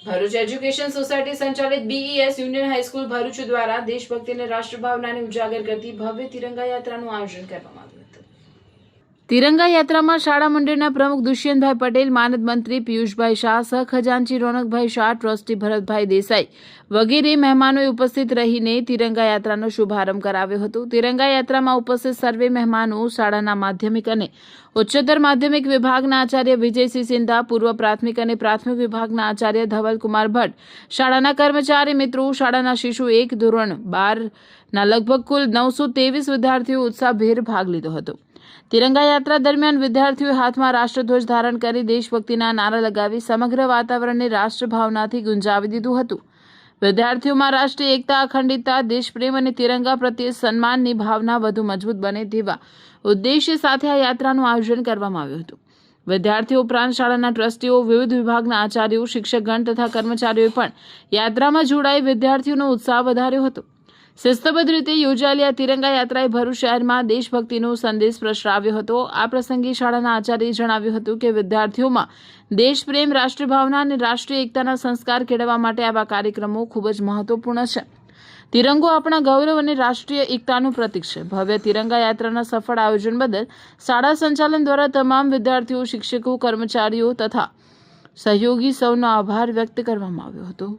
Bharuch education society સંચાલિત BES union high school Bharuch દ્વારા દેશભક્તિ અને રાષ્ટ્રભાવનાને ઉજાગર કરતી ભવ્ય તિરંગા યાત્રાનું આયોજન કરવામાં આવ્યું હતું। તિરંગા યાત્રામાં શાળા મંડળના પ્રમુખ દુષ્યંતભાઈ પટેલ, માનદ મંત્રી પિયુષભાઈ શાહ, સહખજાનચી રોનકભાઈ શાહ, ટ્રસ્ટી ભરતભાઈ દેસાઈ વગેરે મહેમાનોએ ઉપસ્થિત રહીને તિરંગા યાત્રાનો શુભારંભ કરાવ્યો હતો। તિરંગા યાત્રામાં ઉપસ્થિત સર્વે મહેમાનો શાળાના માધ્યમિક અને ઉચ્ચતર માધ્યમિક વિભાગના આચાર્ય વિજયસિંહ સિંધા, પૂર્વ પ્રાથમિક અને પ્રાથમિક વિભાગના આચાર્ય ધવલકુમાર ભટ્ટ, શાળાના કર્મચારી મિત્રો, શાળાના શિશુ 1 ધોરણ 12ના લગભગ કુલ 923 વિદ્યાર્થીઓ ઉત્સાહભેર ભાગ લીધો હતો। તિરંગા યાત્રા દરમિયાન વિદ્યાર્થીઓએ હાથમાં રાષ્ટ્રધ્વજ ધારણ કરી દેશભક્તિના નારા લગાવી સમગ્ર વાતાવરણને રાષ્ટ્રભાવનાથી ગુંજાવી દીધું હતું। વિદ્યાર્થીઓમાં રાષ્ટ્રીય એકતા, અખંડિતતા, દેશપ્રેમ અને તિરંગા પ્રત્યે સન્માનની ભાવના વધુ મજબૂત બને તેવા ઉદ્દેશ્ય સાથે આ યાત્રાનું આયોજન કરવામાં આવ્યું હતું। વિદ્યાર્થીઓ ઉપરાંત શાળાના ટ્રસ્ટીઓ, વિવિધ વિભાગના આચાર્યો, શિક્ષકગણ તથા કર્મચારીઓએ પણ યાત્રામાં જોડાઈ વિદ્યાર્થીઓનો ઉત્સાહ વધાર્યો હતો। શિસ્તબદ્ધ રીતે યોજાયેલી આ તિરંગા યાત્રાએ ભરૂચ શહેરમાં દેશભક્તિનો સંદેશ પ્રસરાવ્યો હતો। આ પ્રસંગે શાળાના આચાર્યએ જણાવ્યું હતું કે વિદ્યાર્થીઓમાં દેશપ્રેમ, રાષ્ટ્રભાવના અને રાષ્ટ્રીય એકતાના સંસ્કાર કેળવવા માટે આવા કાર્યક્રમો ખૂબ જ મહત્વપૂર્ણ છે। તિરંગો આપણા ગૌરવ અને રાષ્ટ્રીય એકતાનું પ્રતીક છે। ભવ્ય તિરંગા યાત્રાના સફળ આયોજન બદલ શાળા સંચાલન દ્વારા તમામ વિદ્યાર્થીઓ, શિક્ષકો, કર્મચારીઓ તથા સહયોગી સૌનો આભાર વ્યક્ત કરવામાં આવ્યો હતો।